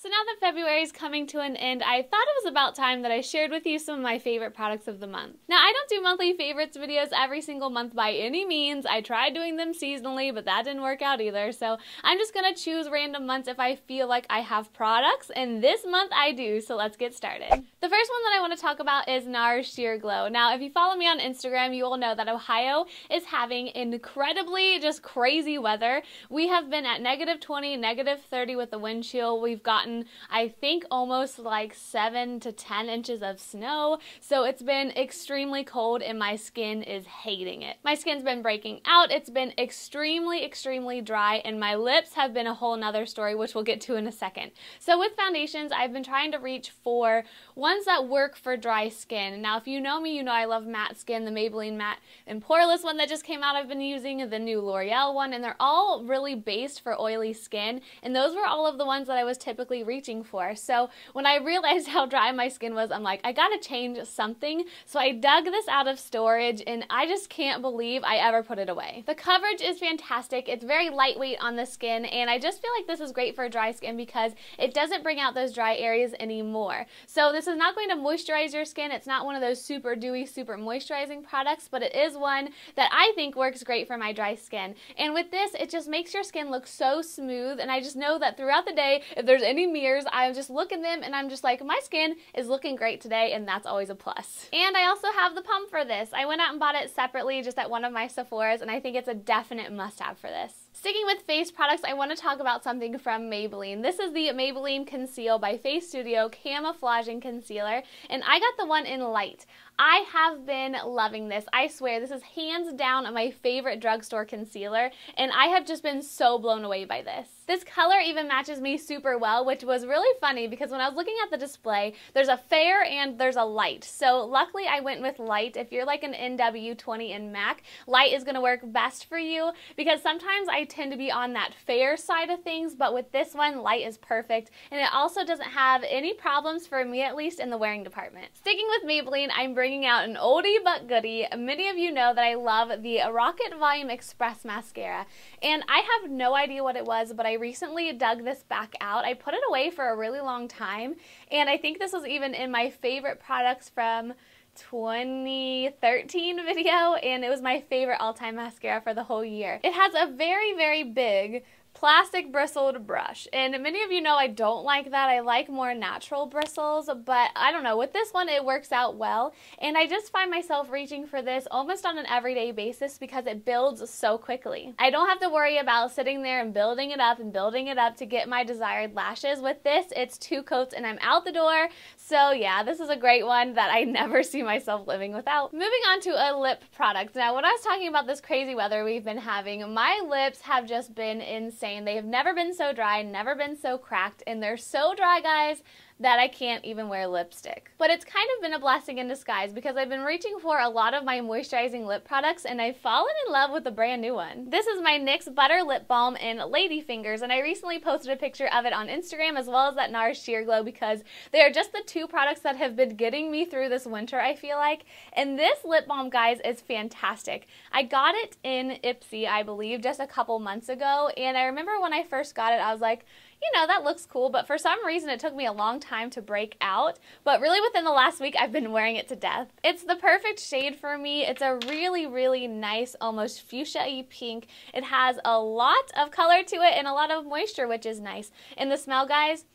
So now that February is coming to an end, I thought it was about time that I shared with you some of my favorite products of the month. Now, I don't do monthly favorites videos every single month by any means. I tried doing them seasonally, but that didn't work out either. So I'm just gonna choose random months if I feel like I have products, and this month I do, so let's get started. The first one that I want to talk about is Nars Sheer Glow. Now, if you follow me on Instagram, you will know that Ohio is having incredibly just crazy weather. We have been at -20, -30 with the wind chill. We've gotten, I think, almost like 7 to 10 inches of snow. So it's been extremely cold and my skin is hating it. My skin's been breaking out. It's been extremely dry, and my lips have been a whole nother story, which we'll get to in a second. So with foundations, I've been trying to reach for ones that work for dry skin. Now, if you know me, you know I love matte skin. The Maybelline Matte and Poreless one that just came out I've been using, the new L'Oreal one, and they're all really based for oily skin, and those were all of the ones that I was typically reaching for. So when I realized how dry my skin was, I'm like, I gotta change something. So I dug this out of storage, and I just can't believe I ever put it away. The coverage is fantastic. It's very lightweight on the skin, and I just feel like this is great for dry skin because it doesn't bring out those dry areas anymore. So this is not going to moisturize your skin. It's not one of those super dewy, super moisturizing products, but it is one that I think works great for my dry skin. And with this, it just makes your skin look so smooth, and I just know that throughout the day, if there's any mirrors, I just look in them and I'm just like, my skin is looking great today, and that's always a plus. And I also have the pump for this. I went out and bought it separately just at one of my Sephora's, and I think it's a definite must-have for this. Sticking with face products, I want to talk about something from Maybelline. This is the Maybelline Conceal by Face Studio Camouflaging Concealer, and I got the one in light. I have been loving this. I swear, this is hands down my favorite drugstore concealer, and I have just been so blown away by this. This color even matches me super well, which was really funny because when I was looking at the display, there's a fair and there's a light. So luckily I went with light. If you're like an NW20 in MAC, light is going to work best for you because sometimes I tend to be on that fair side of things, but with this one, light is perfect, and it also doesn't have any problems for me, at least in the wearing department. Sticking with Maybelline, I'm bringing out an oldie but goodie. Many of you know that I love the Rocket Volume Express Mascara, and I have no idea what it was, but I recently dug this back out. I put it away for a really long time, and I think this was even in my favorite products from 2013 video, and it was my favorite all-time mascara for the whole year. It has a very big plastic bristled brush, and many of you know I don't like that. I like more natural bristles, but I don't know, with this one it works out well, and I just find myself reaching for this almost on an everyday basis because it builds so quickly. I don't have to worry about sitting there and building it up to get my desired lashes. With this, it's 2 coats and I'm out the door. So yeah, this is a great one that I never see myself living without. Moving on to a lip product. Now, when I was talking about this crazy weather we've been having, my lips have just been insane. They have never been so dry, never been so cracked, and they're so dry, guys, that I can't even wear lipstick. But it's kind of been a blessing in disguise because I've been reaching for a lot of my moisturizing lip products, and I've fallen in love with a brand new one. This is my NYX Butter Lip Balm in Ladyfingers, and I recently posted a picture of it on Instagram as well as that Nars Sheer Glow because they are just the 2 products that have been getting me through this winter, I feel like. And this lip balm, guys, is fantastic. I got it in Ipsy, I believe, just a couple months ago, and I remember when I first got it, I was like, you know, that looks cool, but for some reason it took me a long time to break out, but really within the last week I've been wearing it to death. It's the perfect shade for me. It's a really nice, almost fuchsia-y pink. It has a lot of color to it and a lot of moisture, which is nice. And the smell, guys,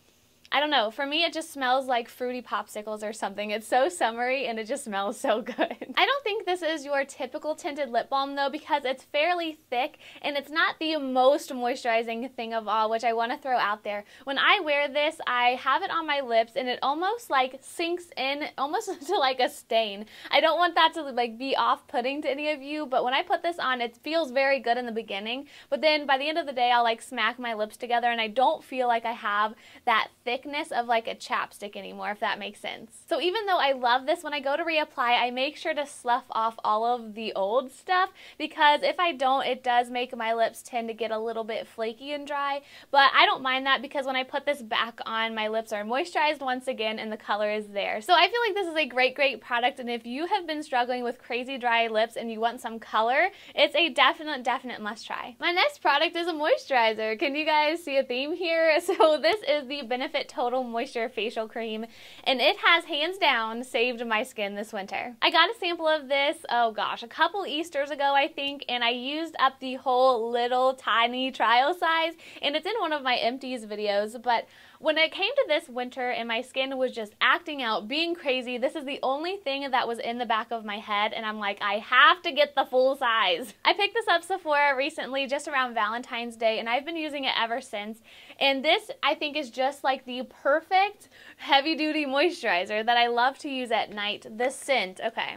I don't know, for me it just smells like fruity popsicles or something. It's so summery and it just smells so good. I don't think this is your typical tinted lip balm though because it's fairly thick and it's not the most moisturizing thing of all, which I want to throw out there. When I wear this, I have it on my lips and it almost like sinks in almost to like a stain. I don't want that to like be off-putting to any of you, but when I put this on, it feels very good in the beginning, but then by the end of the day I'll like smack my lips together and I don't feel like I have that thick thickness of like a chapstick anymore, if that makes sense. So even though I love this, when I go to reapply, I make sure to slough off all of the old stuff because if I don't, it does make my lips tend to get a little bit flaky and dry, but I don't mind that because when I put this back on, my lips are moisturized once again and the color is there. So I feel like this is a great product, and if you have been struggling with crazy dry lips and you want some color, it's a definite must try. My next product is a moisturizer. Can you guys see a theme here? So this is the Benefit Total Moisture Facial Cream, and it has hands down saved my skin this winter. I got a sample of this, oh gosh, a couple Easters ago I think, and I used up the whole little tiny trial size, and it's in one of my empties videos, but when it came to this winter and my skin was just acting out, being crazy, this is the only thing that was in the back of my head, and I'm like, I have to get the full size. I picked this up Sephora recently, just around Valentine's Day, and I've been using it ever since. And this, I think, is just like the perfect heavy-duty moisturizer that I love to use at night. The scent, okay.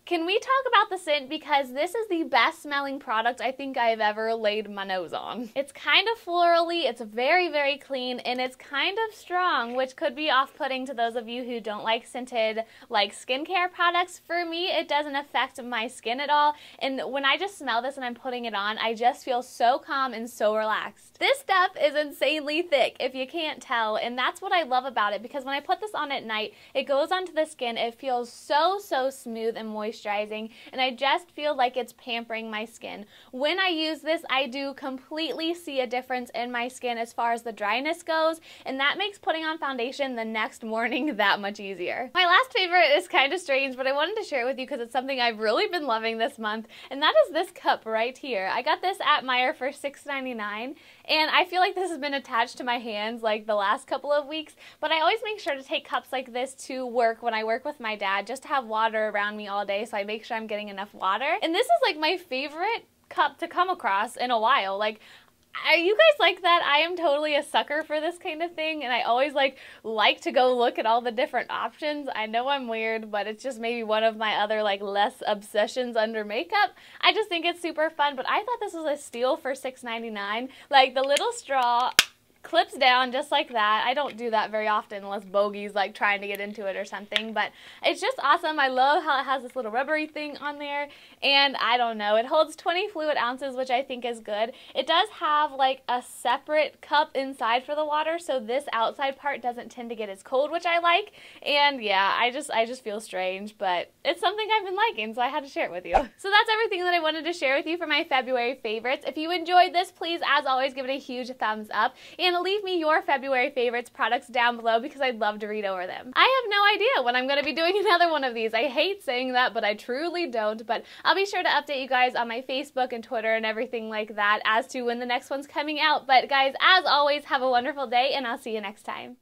Can we talk about the scent, because this is the best smelling product I think I've ever laid my nose on. It's kind of florally, it's very, very clean, and it's kind of strong, which could be off-putting to those of you who don't like scented like skincare products. For me, it doesn't affect my skin at all, and when I just smell this and I'm putting it on, I just feel so calm and so relaxed. This stuff is insanely thick, if you can't tell, and that's what I love about it, because when I put this on at night, it goes onto the skin, it feels so smooth and moisturized, and I just feel like it's pampering my skin. When I use this, I do completely see a difference in my skin as far as the dryness goes, and that makes putting on foundation the next morning that much easier. My last favorite is kind of strange, but I wanted to share it with you because it's something I've really been loving this month, and that is this cup right here. I got this at Meijer for $6.99, and I feel like this has been attached to my hands like the last couple of weeks, but I always make sure to take cups like this to work when I work with my dad, just to have water around me all day, so I make sure I'm getting enough water. And this is like my favorite cup to come across in a while. Like, are you guys like that? I am totally a sucker for this kind of thing, and I always like to go look at all the different options. I know I'm weird, but it's just maybe one of my other like less obsessions under makeup. I just think it's super fun, but I thought this was a steal for $6.99. Like, the little straw clips down just like that. I don't do that very often unless Bogey's like trying to get into it or something, but it's just awesome. I love how it has this little rubbery thing on there, and I don't know, it holds 20 fluid ounces, which I think is good. It does have like a separate cup inside for the water, so this outside part doesn't tend to get as cold, which I like. And yeah, I just feel strange, but it's something I've been liking, so I had to share it with you. So that's everything that I wanted to share with you for my February favorites. If you enjoyed this, please, as always, give it a huge thumbs up, and leave me your February favorites products down below, because I'd love to read over them. I have no idea when I'm going to be doing another one of these. I hate saying that, but I truly don't. But I'll be sure to update you guys on my Facebook and Twitter and everything like that as to when the next one's coming out. But guys, as always, have a wonderful day, and I'll see you next time.